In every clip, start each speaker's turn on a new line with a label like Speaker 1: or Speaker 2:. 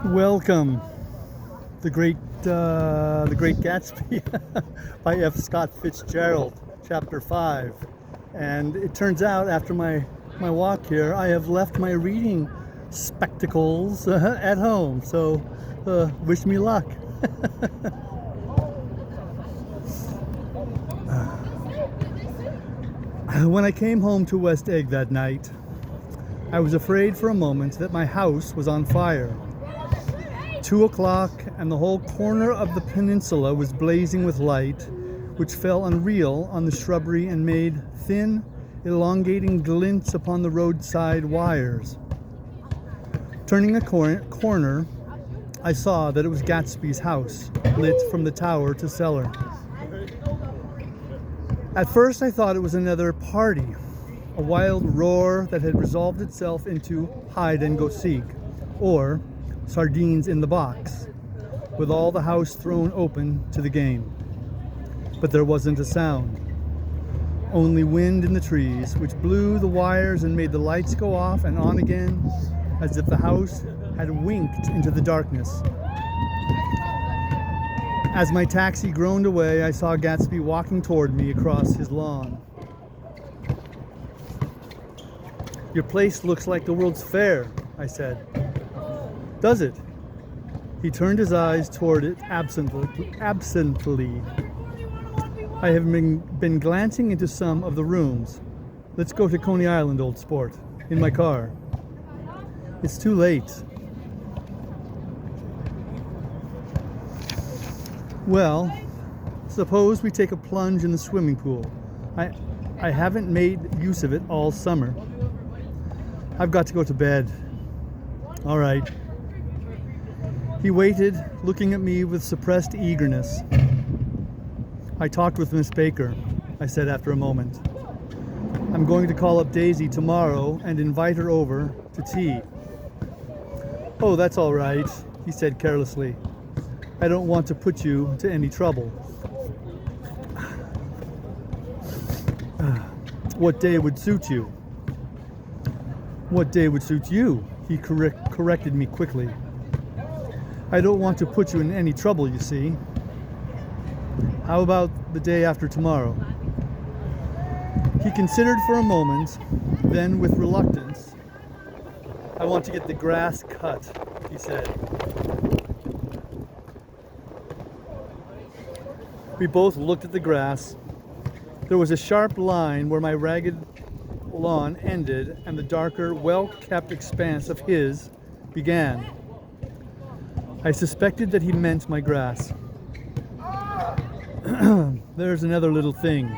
Speaker 1: Welcome, the Great Gatsby by F. Scott Fitzgerald, Chapter 5. And it turns out after my walk here, I have left my reading spectacles at home. So wish me luck. When I came home to West Egg that night, I was afraid for a moment that my house was on fire. 2 o'clock, and the whole corner of the peninsula was blazing with light, which fell unreal on the shrubbery and made thin, elongating glints upon the roadside wires. Turning a corner, I saw that it was Gatsby's house, lit from the tower to cellar. At first I thought it was another party, a wild roar that had resolved itself into hide and go seek, or sardines in the box, with all the house thrown open to the game. But there wasn't a sound, only wind in the trees, which blew the wires and made the lights go off and on again, as if the house had winked into the darkness. As my taxi groaned away, I saw Gatsby walking toward me across his lawn. "Your place looks like the World's Fair," I said. "Does it?" He turned his eyes toward it absently. "I have been glancing into some of the rooms. Let's go to Coney Island, old sport, in my car." "It's too late." "Well, suppose we take a plunge in the swimming pool. I haven't made use of it all summer." "I've got to go to bed." "All right." He waited, looking at me with suppressed eagerness. "I talked with Miss Baker," I said after a moment. "I'm going to call up Daisy tomorrow and invite her over to tea." "Oh, that's all right," he said carelessly. "I don't want to put you to any trouble." "What day would suit you?" "What day would suit you?" He corrected me quickly. "I don't want to put you in any trouble, you see." "How about the day after tomorrow?" He considered for a moment, then with reluctance, "I want to get the grass cut," he said. We both looked at the grass. There was a sharp line where my ragged lawn ended and the darker, well-kept expanse of his began. I suspected that he meant my grass. "There's another little thing,"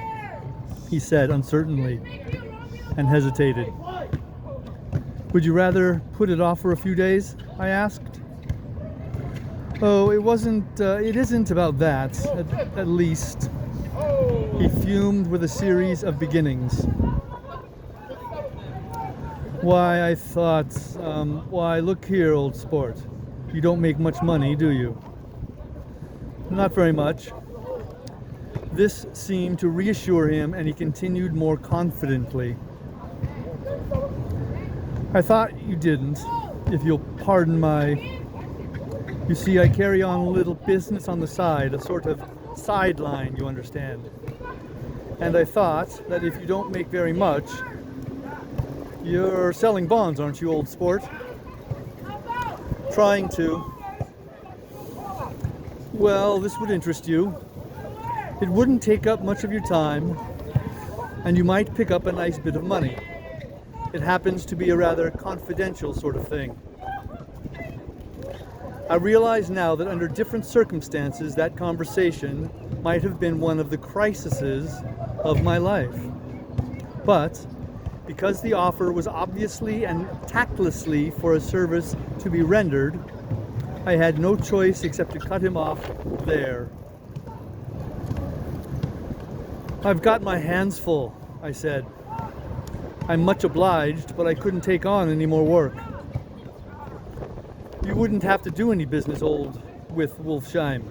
Speaker 1: he said uncertainly, and hesitated. "Would you rather put it off for a few days?" I asked. "Oh, it isn't about that, at least." He fumed with a series of beginnings. Why, look here, old sport. You don't make much money, do you?" "Not very much." This seemed to reassure him, and he continued more confidently. "I thought you didn't, if you'll pardon you see, I carry on a little business on the side, a sort of sideline, you understand. And I thought that if you don't make very much, you're selling bonds, aren't you, old sport?" "Trying to." "Well, this would interest you. It wouldn't take up much of your time, and you might pick up a nice bit of money. It happens to be a rather confidential sort of thing." I realize now that under different circumstances that conversation might have been one of the crises of my life. But because the offer was obviously and tactlessly for a service to be rendered, I had no choice except to cut him off there. "I've got my hands full," I said. "I'm much obliged, but I couldn't take on any more work." "You wouldn't have to do any business with Wolfsheim."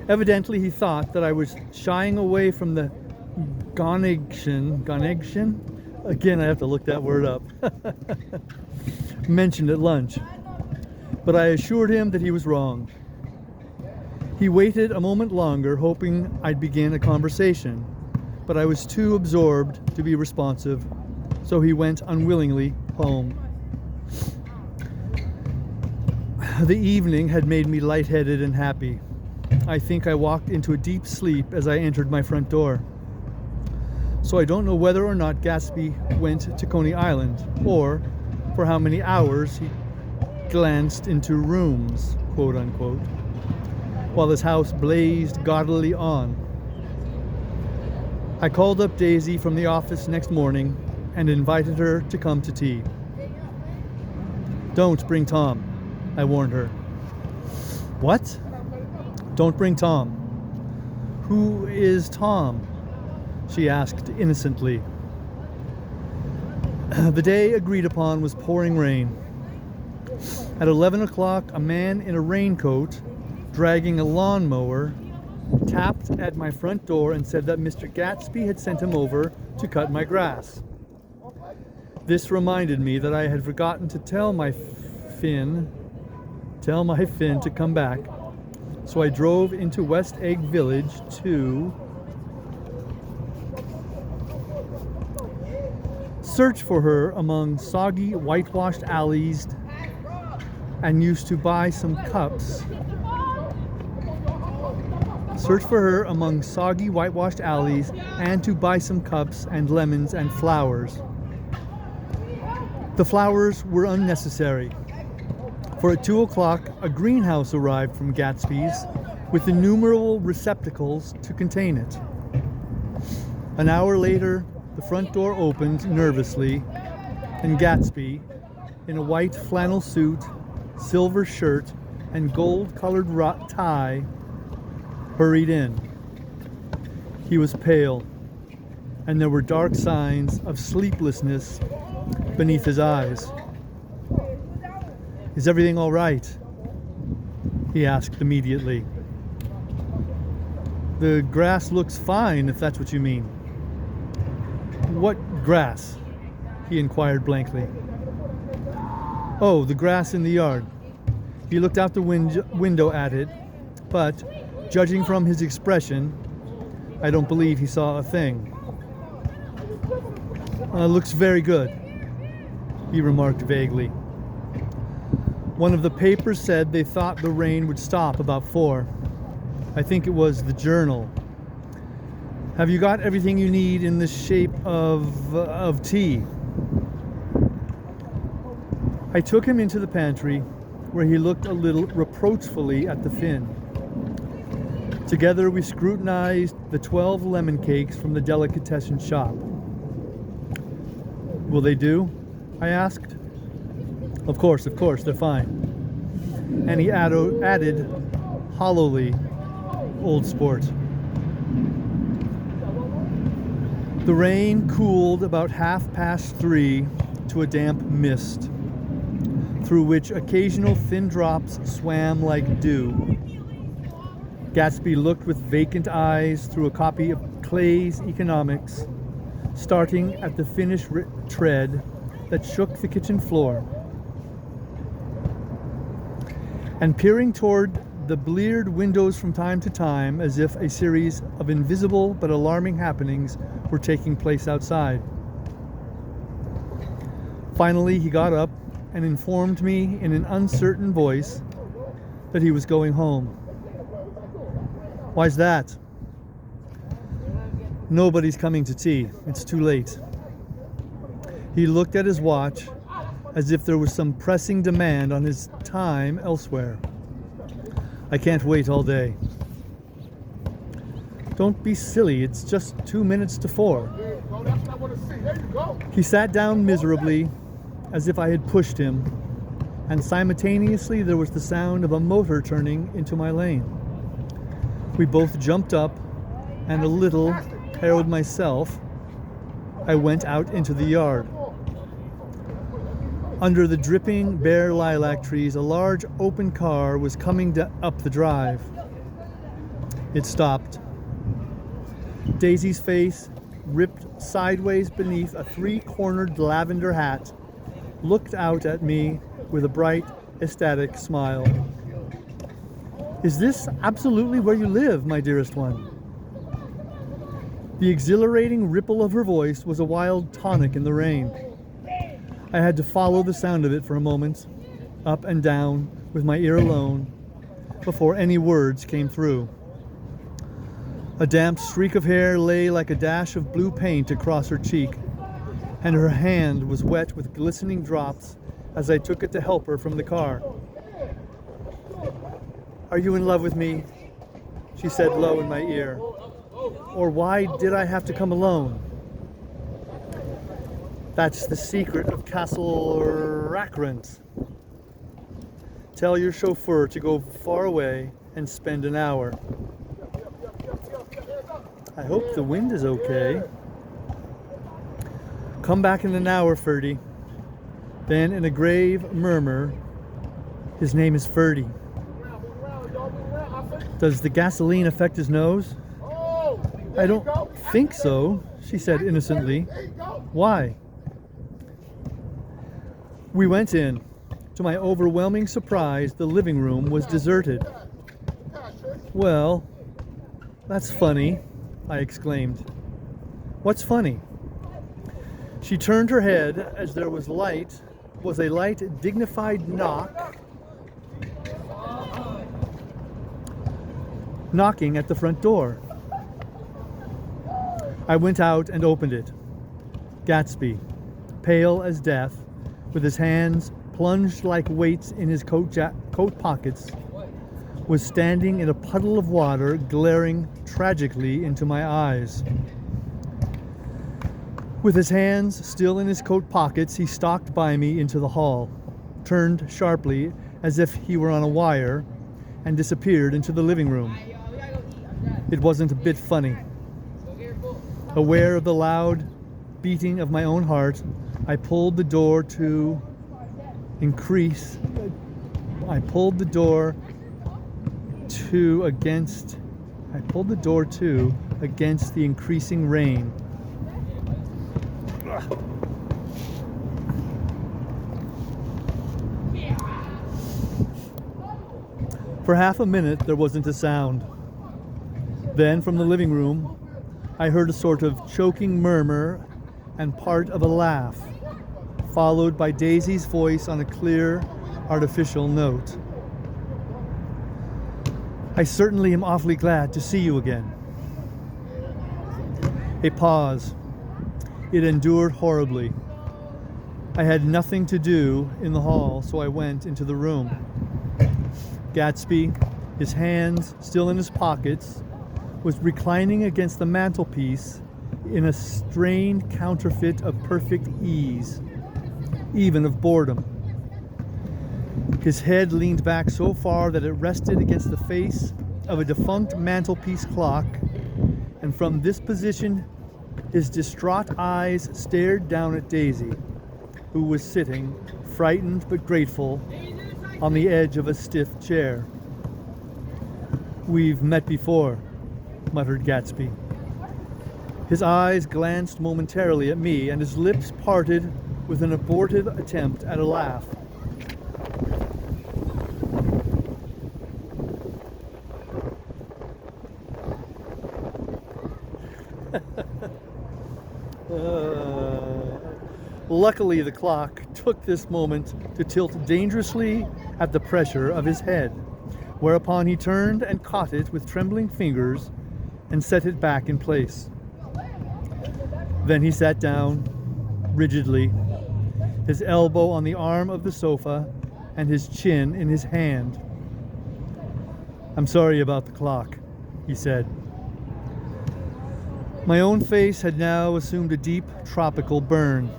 Speaker 1: Evidently he thought that I was shying away from the Gonegtion? Again, I have to look that word up. mentioned at lunch, but I assured him that he was wrong. He waited a moment longer, hoping I'd begin a conversation, but I was too absorbed to be responsive, so he went unwillingly home. The evening had made me lightheaded and happy. I think I walked into a deep sleep as I entered my front door. So I don't know whether or not Gatsby went to Coney Island, or for how many hours he glanced into rooms, quote unquote, while his house blazed gaudily on. I called up Daisy from the office next morning and invited her to come to tea. "Don't bring Tom," I warned her. "What?" "Don't bring Tom." "Who is Tom?" she asked innocently. The day agreed upon was pouring rain. At 11 o'clock, a man in a raincoat, dragging a lawnmower, tapped at my front door and said that Mr. Gatsby had sent him over to cut my grass. This reminded me that I had forgotten to tell my Finn to come back, so I drove into West Egg Village to search for her among soggy whitewashed alleys and used to buy some cups. Search for her among soggy whitewashed alleys and to buy some cups and lemons and flowers. The flowers were unnecessary, for at 2 o'clock a greenhouse arrived from Gatsby's with innumerable receptacles to contain it. An hour later, the front door opened nervously, and Gatsby, in a white flannel suit, silver shirt, and gold-colored tie, hurried in. He was pale, and there were dark signs of sleeplessness beneath his eyes. "Is everything all right?" he asked immediately. "The grass looks fine, if that's what you mean." "What grass?" he inquired blankly. "Oh, the grass in the yard." He looked out the window at it, but, judging from his expression, I don't believe he saw a thing. "Looks very good," he remarked vaguely. "One of the papers said they thought the rain would stop about 4. I think it was the Journal. Have you got everything you need in the shape of tea?" I took him into the pantry, where he looked a little reproachfully at the Finn. Together we scrutinized the 12 lemon cakes from the delicatessen shop. "Will they do?" I asked. Of course, they're fine." And he added hollowly, "Old sport." The rain cooled about 3:30 to a damp mist, through which occasional thin drops swam like dew. Gatsby looked with vacant eyes through a copy of Clay's Economics, starting at the Finnish tread that shook the kitchen floor, and peering toward the bleared windows from time to time as if a series of invisible but alarming happenings were taking place outside. Finally, he got up and informed me in an uncertain voice that he was going home. "Why's that?" "Nobody's coming to tea. It's too late." He looked at his watch as if there was some pressing demand on his time elsewhere. "I can't wait all day." "Don't be silly. It's just 2 minutes to 4. He sat down miserably, as if I had pushed him, and simultaneously there was the sound of a motor turning into my lane. We both jumped up, and a little harrowed myself, I went out into the yard. Under the dripping bare lilac trees, a large open car was coming up the drive. It stopped. Daisy's face, ripped sideways beneath a 3-cornered lavender hat, looked out at me with a bright, ecstatic smile. Is this absolutely where you live, my dearest one? The exhilarating ripple of her voice was a wild tonic in the rain. I had to follow the sound of it for a moment, up and down, with my ear alone, before any words came through. A damp streak of hair lay like a dash of blue paint across her cheek, and her hand was wet with glistening drops as I took it to help her from the car. Are you in love with me? She said low in my ear. Or why did I have to come alone? That's the secret of Castle Rackrent. Tell your chauffeur to go far away and spend an hour. I hope the wind is okay. Come back in an hour, Ferdy. Then in a grave murmur, his name is Ferdy. Does the gasoline affect his nose? I don't think so, she said innocently. Why? We went in. To my overwhelming surprise, the living room was deserted. Well, that's funny, I exclaimed. What's funny? She turned her head as there was a light, dignified knocking at the front door. I went out and opened it. Gatsby, pale as death, with his hands plunged like weights in his coat pockets, was standing in a puddle of water, glaring tragically into my eyes. With his hands still in his coat pockets, he stalked by me into the hall, turned sharply as if he were on a wire, and disappeared into the living room. It wasn't a bit funny. Aware of the loud beating of my own heart, I pulled the door to against the increasing rain. For half a minute there wasn't a sound. Then from the living room I heard a sort of choking murmur and part of a laugh, followed by Daisy's voice on a clear, artificial note. I certainly am awfully glad to see you again. A pause. It endured horribly. I had nothing to do in the hall, so I went into the room. Gatsby, his hands still in his pockets, was reclining against the mantelpiece in a strained counterfeit of perfect ease, even of boredom. His head leaned back so far that it rested against the face of a defunct mantelpiece clock, and from this position his distraught eyes stared down at Daisy, who was sitting, frightened but grateful, on the edge of a stiff chair. We've met before, muttered Gatsby. His eyes glanced momentarily at me, and his lips parted with an abortive attempt at a laugh. Luckily, the clock took this moment to tilt dangerously at the pressure of his head, whereupon he turned and caught it with trembling fingers and set it back in place. Then he sat down, rigidly, his elbow on the arm of the sofa and his chin in his hand. I'm sorry about the clock, he said. My own face had now assumed a deep tropical burn.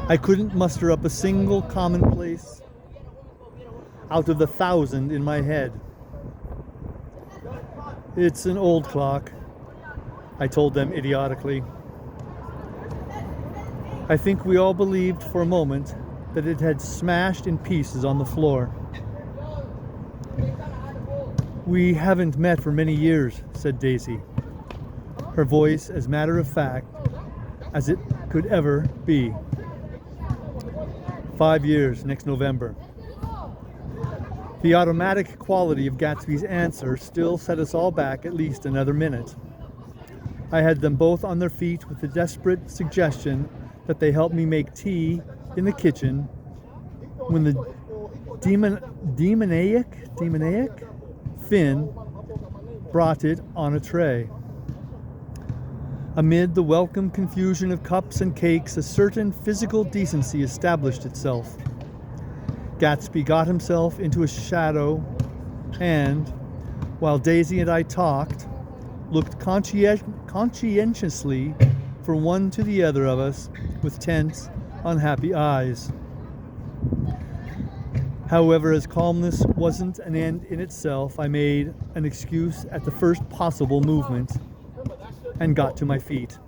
Speaker 1: I couldn't muster up a single commonplace out of the 1,000 in my head. It's an old clock, I told them idiotically. I think we all believed for a moment that it had smashed in pieces on the floor. We haven't met for many years, said Daisy, her voice as matter of fact as it could ever be. 5 years next November. The automatic quality of Gatsby's answer still set us all back at least another minute. I had them both on their feet with the desperate suggestion that they help me make tea in the kitchen when the demoniac Finn brought it on a tray. Amid the welcome confusion of cups and cakes, a certain physical decency established itself. Gatsby got himself into a shadow and, while Daisy and I talked, looked conscientiously from one to the other of us with tense, unhappy eyes. However, as calmness wasn't an end in itself, I made an excuse at the first possible movement and got to my feet.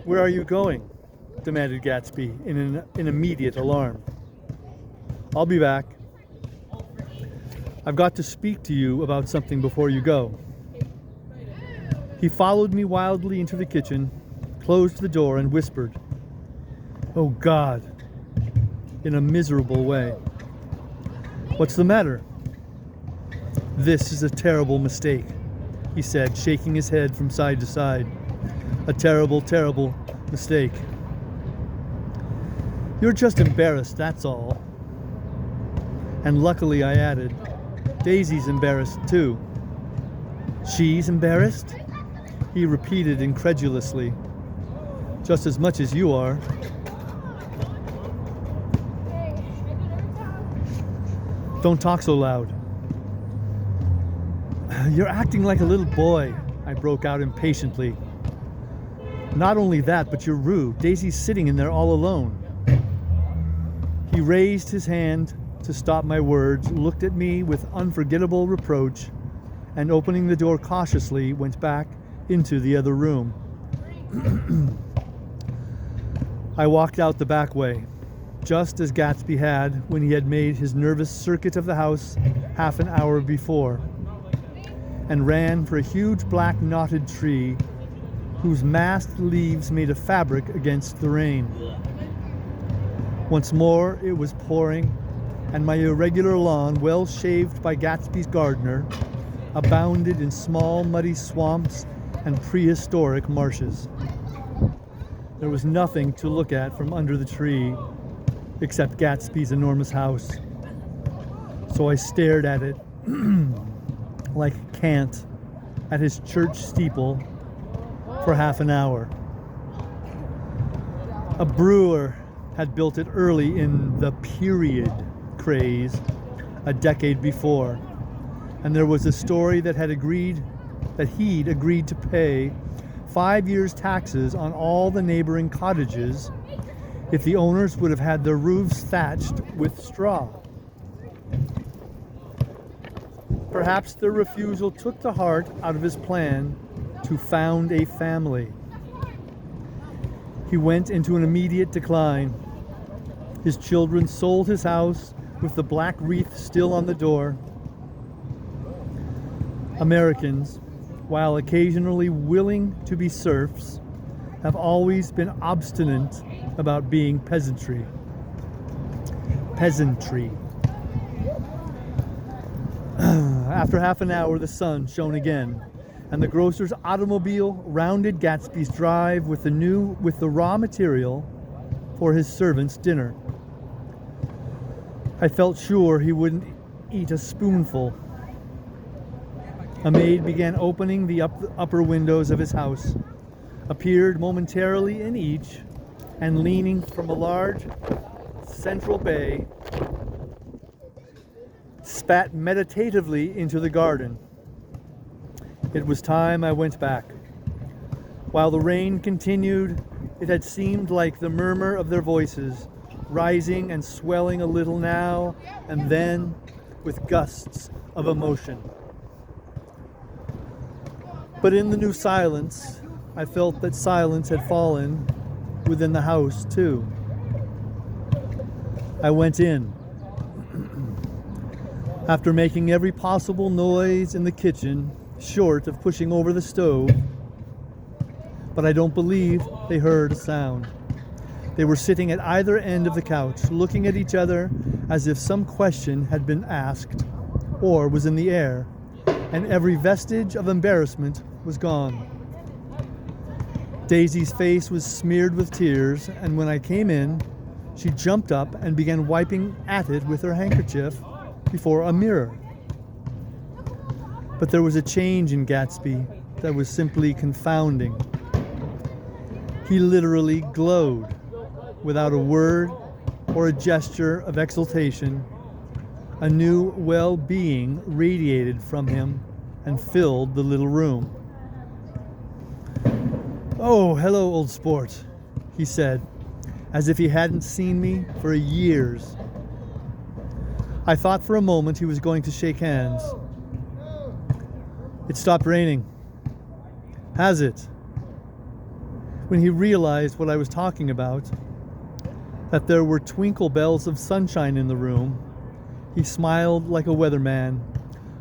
Speaker 1: "Where are you going?" demanded Gatsby in immediate alarm. "I'll be back. I've got to speak to you about something before you go." He followed me wildly into the kitchen, closed the door, and whispered, "Oh God," in a miserable way. "What's the matter?" "This is a terrible mistake," he said, shaking his head from side to side. "A terrible, terrible mistake. You're just embarrassed, that's all." And luckily, I added, "Daisy's embarrassed too." "She's embarrassed?" he repeated incredulously. "Just as much as you are." "Don't talk so loud." "You're acting like a little boy," I broke out impatiently. "Not only that, but you're rude. Daisy's sitting in there all alone." He raised his hand to stop my words, looked at me with unforgettable reproach, and opening the door cautiously, went back into the other room. I walked out the back way, just as Gatsby had when he had made his nervous circuit of the house half an hour before, and ran for a huge black knotted tree whose massed leaves made a fabric against the rain. Once more it was pouring, and my irregular lawn, well shaved by Gatsby's gardener, abounded in small muddy swamps and prehistoric marshes. There was nothing to look at from under the tree except Gatsby's enormous house. So I stared at it like Kant at his church steeple for half an hour. A brewer had built it early in the period craze a decade before, and there was a story that he'd agreed to pay 5 years' taxes on all the neighboring cottages if the owners would have had their roofs thatched with straw. Perhaps their refusal took the heart out of his plan to found a family. He went into an immediate decline. His children sold his house with the black wreath still on the door. Americans, while occasionally willing to be serfs, have always been obstinate about being peasantry. After half an hour, the sun shone again, and the grocer's automobile rounded Gatsby's drive with the raw material for his servants' dinner. I felt sure he wouldn't eat a spoonful. A maid began opening the upper windows of his house, appeared momentarily in each, and leaning from a large central bay, spat meditatively into the garden. It was time I went back. While the rain continued, it had seemed like the murmur of their voices, rising and swelling a little now and then with gusts of emotion. But in the new silence, I felt that silence had fallen within the house too. I went in. After making every possible noise in the kitchen, short of pushing over the stove, but I don't believe they heard a sound. They were sitting at either end of the couch, looking at each other as if some question had been asked or was in the air, and every vestige of embarrassment was gone. Daisy's face was smeared with tears, and when I came in, she jumped up and began wiping at it with her handkerchief before a mirror. But there was a change in Gatsby that was simply confounding. He literally glowed. Without a word or a gesture of exultation, a new well-being radiated from him and filled the little room. "Oh, hello, old sport," he said, as if he hadn't seen me for years. I thought for a moment he was going to shake hands. "It stopped raining." "Has it?" When he realized what I was talking about, that there were twinkle bells of sunshine in the room, he smiled like a weatherman,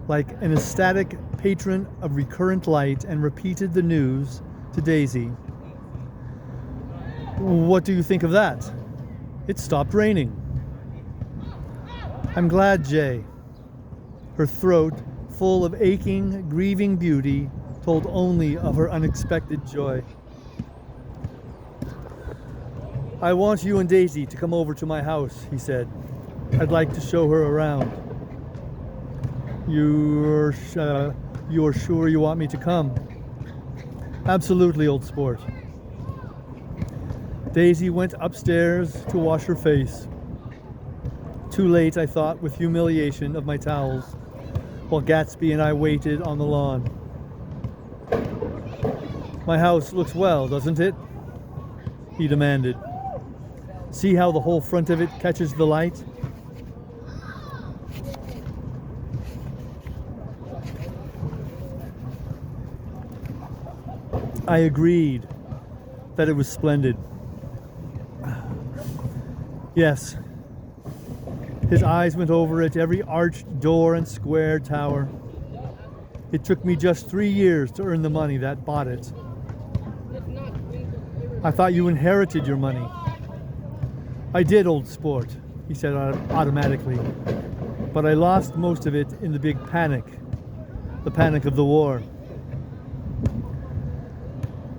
Speaker 1: like an ecstatic patron of recurrent light, and repeated the news to Daisy. "What do you think of that? It stopped raining." "I'm glad, Jay." Her throat, full of aching, grieving beauty, told only of her unexpected joy. "I want you and Daisy to come over to my house," he said. "I'd like to show her around." You're sure you want me to come?" "Absolutely, old sport." Daisy went upstairs to wash her face. Too late, I thought, with humiliation of my towels, while Gatsby and I waited on the lawn. "My house looks well, doesn't it?" he demanded. "See how the whole front of it catches the light?" I agreed that it was splendid. Yes. His eyes went over at every arched door and square tower. "It took me just 3 years to earn the money that bought it." "I thought you inherited your money." "I did, old sport," he said automatically. "But I lost most of it in the big panic. The panic of the war."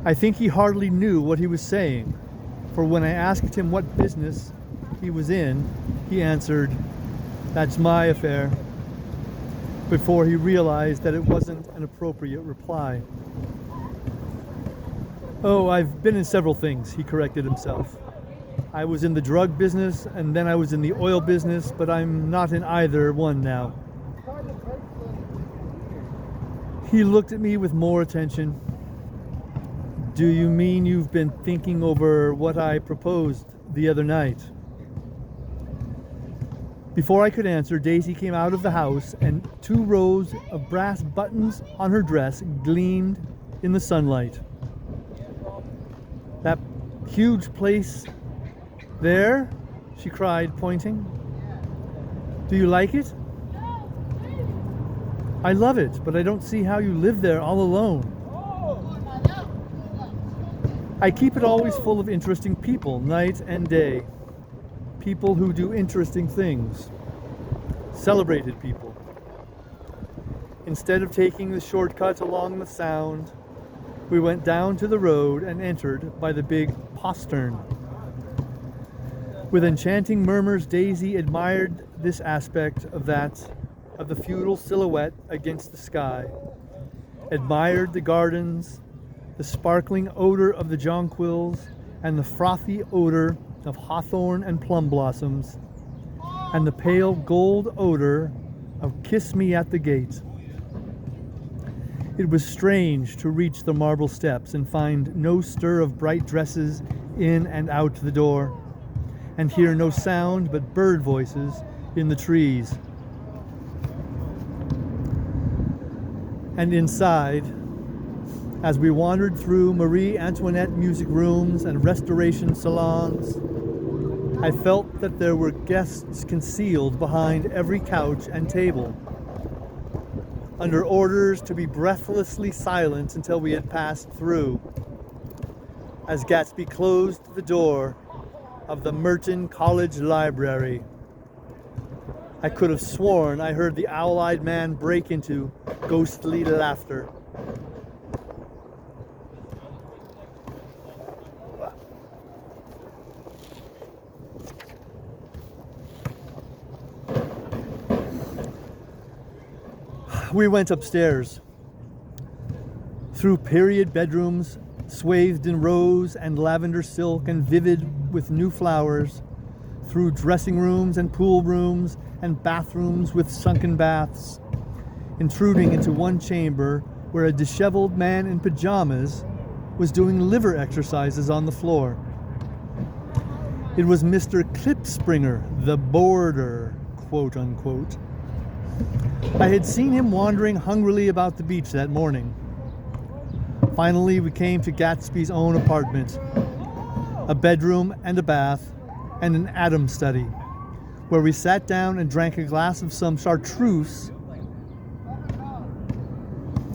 Speaker 1: I think he hardly knew what he was saying, for when I asked him what business he was in, he answered, "That's my affair," before he realized that it wasn't an appropriate reply. "Oh, I've been in several things," he corrected himself. "I was in the drug business, and then I was in the oil business, but I'm not in either one now." He looked at me with more attention. "Do you mean you've been thinking over what I proposed the other night?" Before I could answer, Daisy came out of the house, and 2 rows of brass buttons on her dress gleamed in the sunlight. "That huge place there?" she cried, pointing. "Do you like it?" "I love it, but I don't see how you live there all alone." "I keep it always full of interesting people, night and day. People who do interesting things. Celebrated people. Instead of taking the shortcut along the Sound, we went down to the road and entered by the big postern." With enchanting murmurs, Daisy admired this aspect of the feudal silhouette against the sky, admired the gardens, the sparkling odor of the jonquils, and the frothy odor of hawthorn and plum blossoms, and the pale gold odor of "Kiss Me at the Gate." It was strange to reach the marble steps and find no stir of bright dresses in and out the door, and hear no sound but bird voices in the trees. And inside, as we wandered through Marie Antoinette music rooms and restoration salons, I felt that there were guests concealed behind every couch and table, under orders to be breathlessly silent until we had passed through. As Gatsby closed the door, of the Merton College Library. I could have sworn I heard the owl-eyed man break into ghostly laughter. We went upstairs, through period bedrooms swathed in rose and lavender silk and vivid with new flowers, through dressing rooms and pool rooms and bathrooms with sunken baths, intruding into one chamber where a disheveled man in pajamas was doing liver exercises on the floor. It was Mr. Klipspringer, the boarder, quote unquote. I had seen him wandering hungrily about the beach that morning. Finally, we came to Gatsby's own apartment, a bedroom and a bath and an atom study, where we sat down and drank a glass of some chartreuse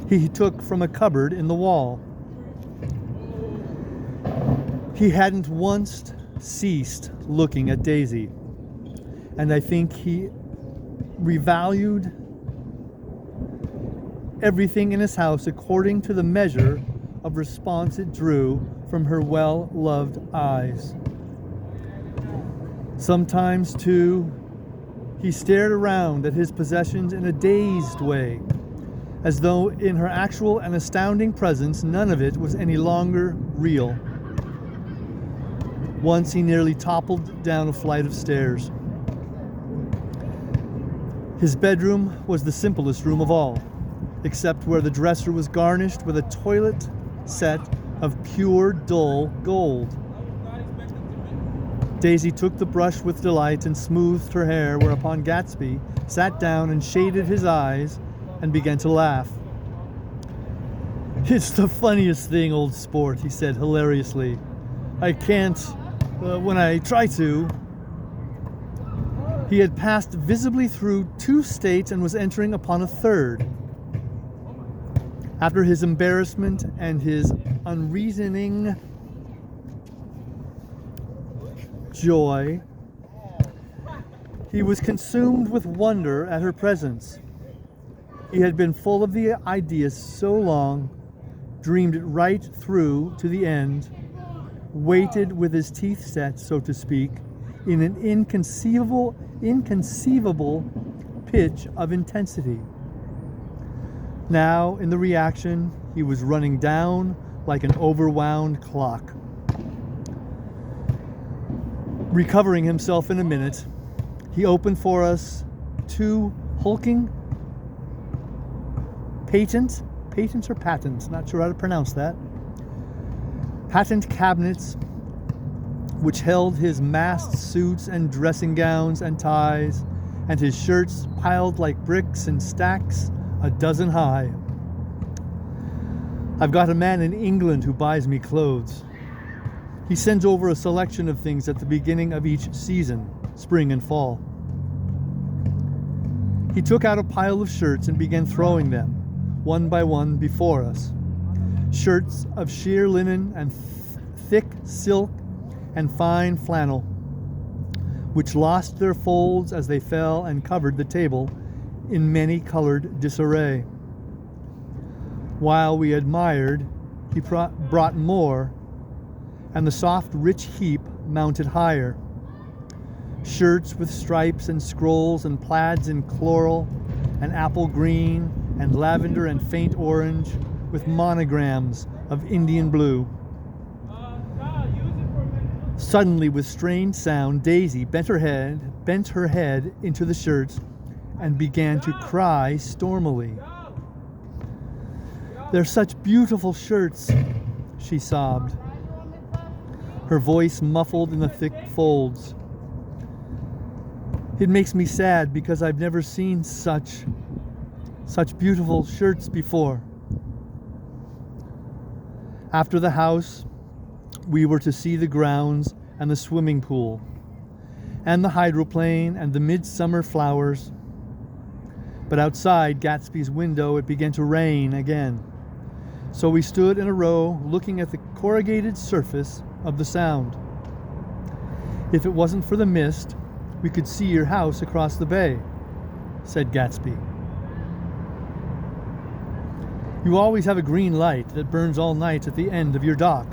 Speaker 1: he took from a cupboard in the wall. He hadn't once ceased looking at Daisy, and I think he revalued everything in his house according to the measure of response it drew from her well-loved eyes. Sometimes, too, he stared around at his possessions in a dazed way, as though in her actual and astounding presence none of it was any longer real. Once he nearly toppled down a flight of stairs. His bedroom was the simplest room of all, except where the dresser was garnished with a toilet set of pure, dull gold. Daisy took the brush with delight and smoothed her hair, whereupon Gatsby sat down and shaded his eyes and began to laugh. "It's the funniest thing, old sport," he said hilariously. "I can't, when I try to." He had passed visibly through 2 states and was entering upon a 3rd. After his embarrassment and his unreasoning joy, he was consumed with wonder at her presence. He had been full of the idea so long, dreamed it right through to the end, waited with his teeth set, so to speak, in an inconceivable pitch of intensity. Now, in the reaction, he was running down like an overwound clock. Recovering himself in a minute, he opened for us 2 hulking patents or patents, not sure how to pronounce that, patent cabinets, which held his masked suits and dressing gowns and ties, and his shirts piled like bricks in stacks a dozen high. I've got a man in England who buys me clothes. He sends over a selection of things at the beginning of each season, spring and fall. He took out a pile of shirts and began throwing them, one by one, before us. Shirts of sheer linen and thick silk and fine flannel, which lost their folds as they fell and covered the table in many-colored disarray. While we admired, he brought more, and the soft, rich heap mounted higher. Shirts with stripes and scrolls and plaids in coral and apple green and lavender and faint orange, with monograms of Indian blue. Suddenly, with strained sound, Daisy bent her head into the shirts and began to cry stormily. "They're such beautiful shirts," she sobbed, her voice muffled in the thick folds. "It makes me sad because I've never seen such beautiful shirts before." After the house, we were to see the grounds and the swimming pool, and the hydroplane and the midsummer flowers. But outside Gatsby's window it began to rain again. So we stood in a row looking at the corrugated surface of the Sound. "If it wasn't for the mist, we could see your house across the bay," said Gatsby. "You always have a green light that burns all night at the end of your dock."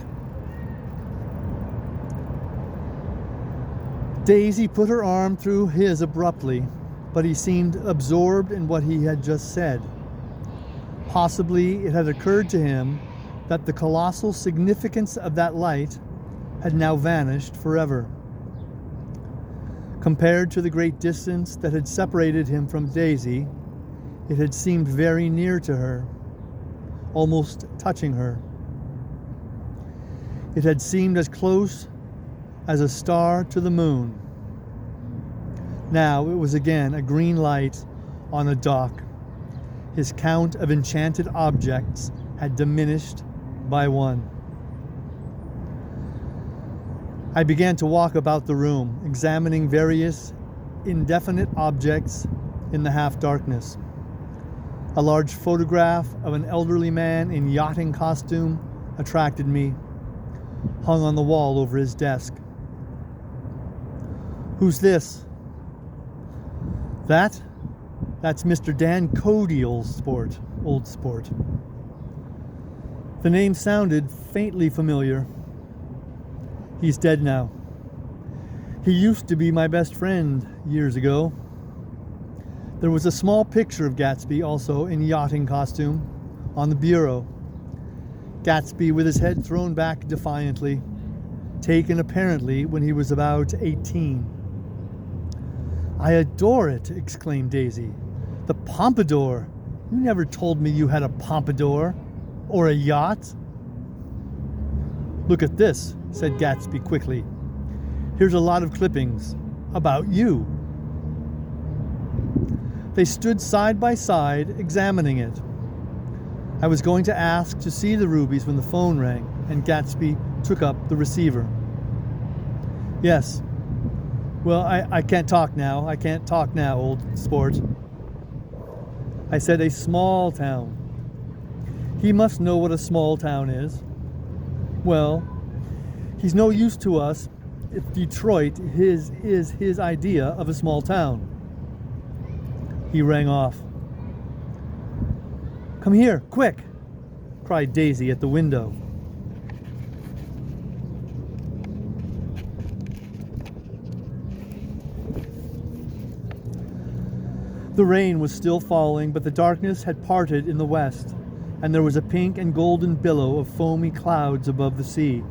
Speaker 1: Daisy put her arm through his abruptly, but he seemed absorbed in what he had just said. Possibly it had occurred to him that the colossal significance of that light had now vanished forever. Compared to the great distance that had separated him from Daisy, it had seemed very near to her, almost touching her. It had seemed as close as a star to the moon. Now it was again a green light on a dock. His count of enchanted objects had diminished by one. I began to walk about the room, examining various indefinite objects in the half-darkness. A large photograph of an elderly man in yachting costume attracted me, hung on the wall over his desk. "Who's this?" That's Mr. Dan Cody, old sport. The name sounded faintly familiar. He's dead now. He used to be my best friend years ago. There was a small picture of Gatsby, also in yachting costume, on the bureau. Gatsby with his head thrown back defiantly, taken apparently when he was about 18. "I adore it," exclaimed Daisy. "The pompadour! You never told me you had a pompadour or a yacht." "Look at this," said Gatsby quickly. "Here's a lot of clippings about you." They stood side by side, examining it. I was going to ask to see the rubies when the phone rang, and Gatsby took up the receiver. "Yes. Well, I can't talk now. I can't talk now, old sport." I said a small town. He must know what a small town is. Well, he's no use to us if Detroit is his idea of a small town. He rang off. "Come here, quick!" cried Daisy at the window. The rain was still falling, but the darkness had parted in the west, and there was a pink and golden billow of foamy clouds above the sea.